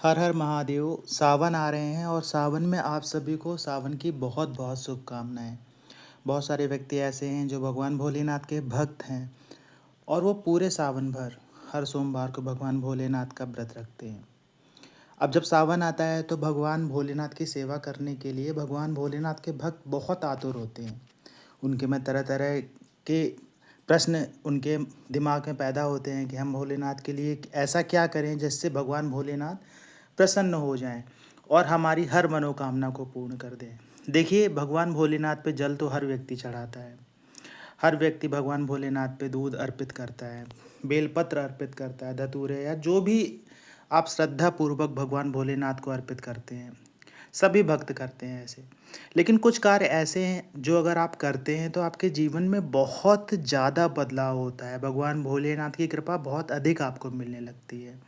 हर हर महादेव। सावन आ रहे हैं और सावन में आप सभी को सावन की बहुत बहुत शुभकामनाएं। बहुत सारे व्यक्ति ऐसे हैं जो भगवान भोलेनाथ के भक्त हैं और वो पूरे सावन भर हर सोमवार को भगवान भोलेनाथ का व्रत रखते हैं। अब जब सावन आता है तो भगवान भोलेनाथ की सेवा करने के लिए भगवान भोलेनाथ के भक्त बहुत आतुर होते हैं। उनके में तरह तरह के प्रश्न उनके दिमाग में पैदा होते हैं कि हम भोलेनाथ के लिए ऐसा क्या करें जिससे भगवान भोलेनाथ प्रसन्न हो जाएं और हमारी हर मनोकामना को पूर्ण कर दें। देखिए, भगवान भोलेनाथ पे जल तो हर व्यक्ति चढ़ाता है। हर व्यक्ति भगवान भोलेनाथ पे दूध अर्पित करता है, बेलपत्र अर्पित करता है, धतूरे या जो भी आप श्रद्धापूर्वक भगवान भोलेनाथ को अर्पित करते हैं। सभी भक्त करते हैं ऐसे। लेकिन कुछ कार्य ऐसे हैं जो अगर आप करते हैं तो आपके जीवन में बहुत ज़्यादा बदलाव होता है। भगवान भोलेनाथ की कृपा बहुत अधिक आपको मिलने लगती है।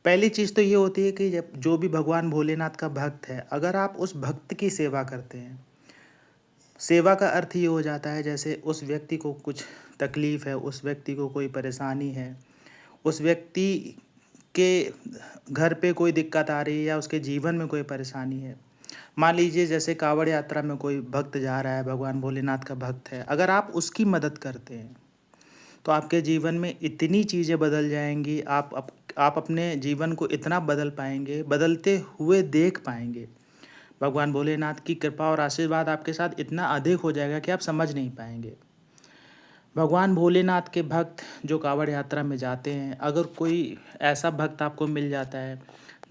पहली चीज़ तो ये होती है कि जब जो भी भगवान भोलेनाथ का भक्त है, अगर आप उस भक्त की सेवा करते हैं, सेवा का अर्थ ये हो जाता है जैसे उस व्यक्ति को कुछ तकलीफ़ है, उस व्यक्ति को कोई परेशानी है, उस व्यक्ति के घर पे कोई दिक्कत आ रही है या उसके जीवन में कोई परेशानी है। मान लीजिए जैसे कांवड़ यात्रा में कोई भक्त जा रहा है, भगवान भोलेनाथ का भक्त है, अगर आप उसकी मदद करते हैं तो आपके जीवन में इतनी चीज़ें बदल जाएंगी। आप अपने जीवन को इतना बदल पाएंगे, बदलते हुए देख पाएंगे। भगवान भोलेनाथ की कृपा और आशीर्वाद आपके साथ इतना अधिक हो जाएगा कि आप समझ नहीं पाएंगे। भगवान भोलेनाथ के भक्त जो कांवड़ यात्रा में जाते हैं, अगर कोई ऐसा भक्त आपको मिल जाता है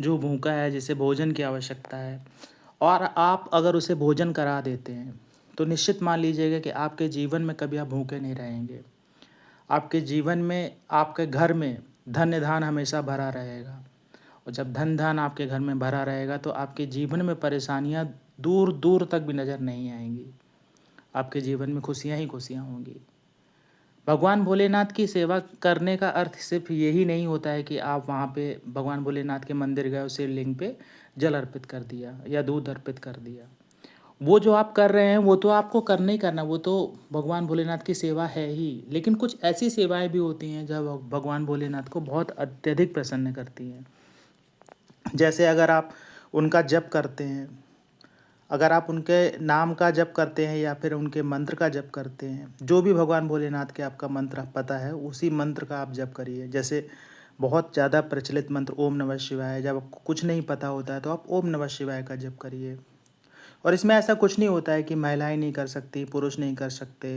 जो भूखा है, जिसे भोजन की आवश्यकता है, और आप अगर उसे भोजन करा देते हैं तो निश्चित मान लीजिएगा कि आपके जीवन में कभी आप भूखे नहीं रहेंगे। आपके जीवन में, आपके घर में धन्य धान हमेशा भरा रहेगा। और जब धन धान आपके घर में भरा रहेगा तो आपके जीवन में परेशानियां दूर दूर तक भी नज़र नहीं आएंगी। आपके जीवन में खुशियां ही खुशियां होंगी। भगवान भोलेनाथ की सेवा करने का अर्थ सिर्फ यही नहीं होता है कि आप वहाँ पे भगवान भोलेनाथ के मंदिर गए, उस शिवलिंग पे जल अर्पित कर दिया या दूध अर्पित कर दिया। वो जो आप कर रहे हैं वो तो आपको करना ही करना, वो तो भगवान भोलेनाथ की सेवा है ही। लेकिन कुछ ऐसी सेवाएं भी होती हैं जब भगवान भोलेनाथ को बहुत अत्यधिक प्रसन्न करती हैं। जैसे अगर आप उनका जप करते हैं, अगर आप उनके नाम का जप करते हैं या फिर उनके मंत्र का जप करते हैं, जो भी भगवान भोलेनाथ के आपका मंत्र पता है उसी मंत्र का आप जप करिए। जैसे बहुत ज़्यादा प्रचलित मंत्र ओम नमः शिवाय है। जब आपको कुछ नहीं पता होता है तो आप ओम नमः शिवाय का जप करिए। और इसमें ऐसा कुछ नहीं होता है कि महिलाएं नहीं कर सकती, पुरुष नहीं कर सकते,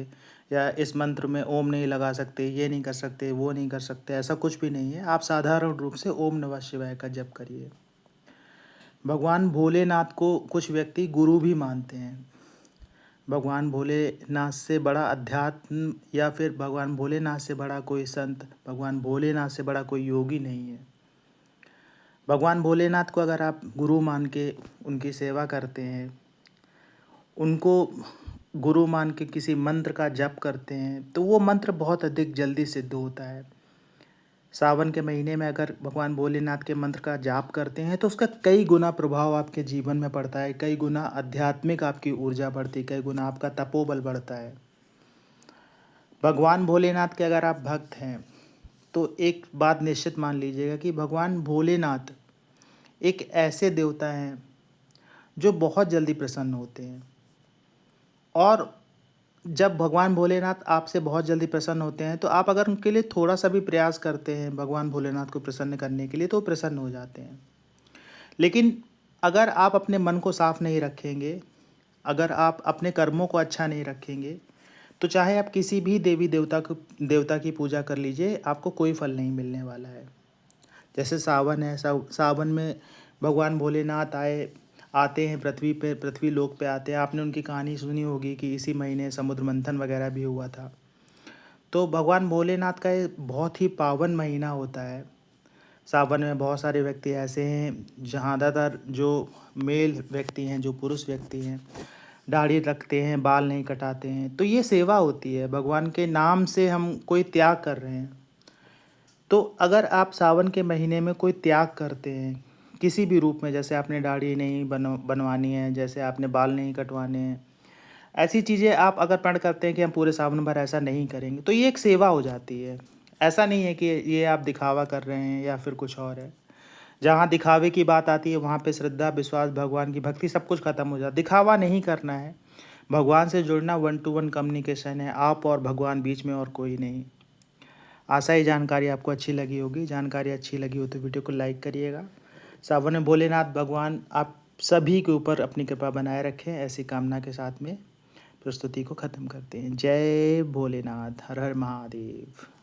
या इस मंत्र में ओम नहीं लगा सकते, ये नहीं कर सकते, वो नहीं कर सकते, ऐसा कुछ भी नहीं है। आप साधारण रूप से ओम नमः शिवाय का जप करिए। भगवान भोलेनाथ को कुछ व्यक्ति गुरु भी मानते हैं। भगवान भोलेनाथ से बड़ा अध्यात्म या फिर भगवान भोलेनाथ से बड़ा कोई संत, भगवान भोलेनाथ से बड़ा कोई योगी नहीं है। भगवान भोलेनाथ को अगर आप गुरु मान के उनकी सेवा करते हैं, उनको गुरु मान के किसी मंत्र का जप करते हैं तो वो मंत्र बहुत अधिक जल्दी सिद्ध होता है। सावन के महीने में अगर भगवान भोलेनाथ के मंत्र का जाप करते हैं तो उसका कई गुना प्रभाव आपके जीवन में पड़ता है, कई गुना आध्यात्मिक आपकी ऊर्जा बढ़ती है, कई गुना आपका तपोबल बढ़ता है। भगवान भोलेनाथ के अगर आप भक्त हैं तो एक बात निश्चित मान लीजिएगा कि भगवान भोलेनाथ एक ऐसे देवता हैं जो बहुत जल्दी प्रसन्न होते हैं। और जब भगवान भोलेनाथ आपसे बहुत जल्दी प्रसन्न होते हैं तो आप अगर उनके लिए थोड़ा सा भी प्रयास करते हैं भगवान भोलेनाथ को प्रसन्न करने के लिए तो वो प्रसन्न हो जाते हैं। लेकिन अगर आप अपने मन को साफ नहीं रखेंगे, अगर आप अपने कर्मों को अच्छा नहीं रखेंगे, तो चाहे आप किसी भी देवता की पूजा कर लीजिए, आपको कोई फल नहीं मिलने वाला है। जैसे सावन है, सावन में भगवान भोलेनाथ आते हैं पृथ्वी पे, पृथ्वी लोक पे आते हैं। आपने उनकी कहानी सुनी होगी कि इसी महीने समुद्र मंथन वगैरह भी हुआ था। तो भगवान भोलेनाथ का ये बहुत ही पावन महीना होता है। सावन में बहुत सारे व्यक्ति ऐसे हैं, ज़्यादातर जो मेल व्यक्ति हैं, जो पुरुष व्यक्ति हैं, दाढ़ी रखते हैं, बाल नहीं कटाते हैं। तो ये सेवा होती है, भगवान के नाम से हम कोई त्याग कर रहे हैं। तो अगर आप सावन के महीने में कोई त्याग करते हैं किसी भी रूप में, जैसे आपने दाढ़ी नहीं बनवानी है, जैसे आपने बाल नहीं कटवाने हैं, ऐसी चीज़ें आप अगर प्रण करते हैं कि हम पूरे सावन भर ऐसा नहीं करेंगे, तो ये एक सेवा हो जाती है। ऐसा नहीं है कि ये आप दिखावा कर रहे हैं या फिर कुछ और है। जहाँ दिखावे की बात आती है वहाँ पे श्रद्धा, विश्वास, भगवान की भक्ति सब कुछ ख़त्म हो जाता। दिखावा नहीं करना है, भगवान से जुड़ना 1 to 1 कम्युनिकेशन है, आप और भगवान बीच में और कोई नहीं। आशा ही जानकारी आपको अच्छी लगी होगी। जानकारी अच्छी लगी हो तो वीडियो को लाइक करिएगा। सावन में भोलेनाथ भगवान आप सभी के ऊपर अपनी कृपा बनाए रखें, ऐसी कामना के साथ में प्रस्तुति को ख़त्म करते हैं। जय भोलेनाथ, हर हर महादेव।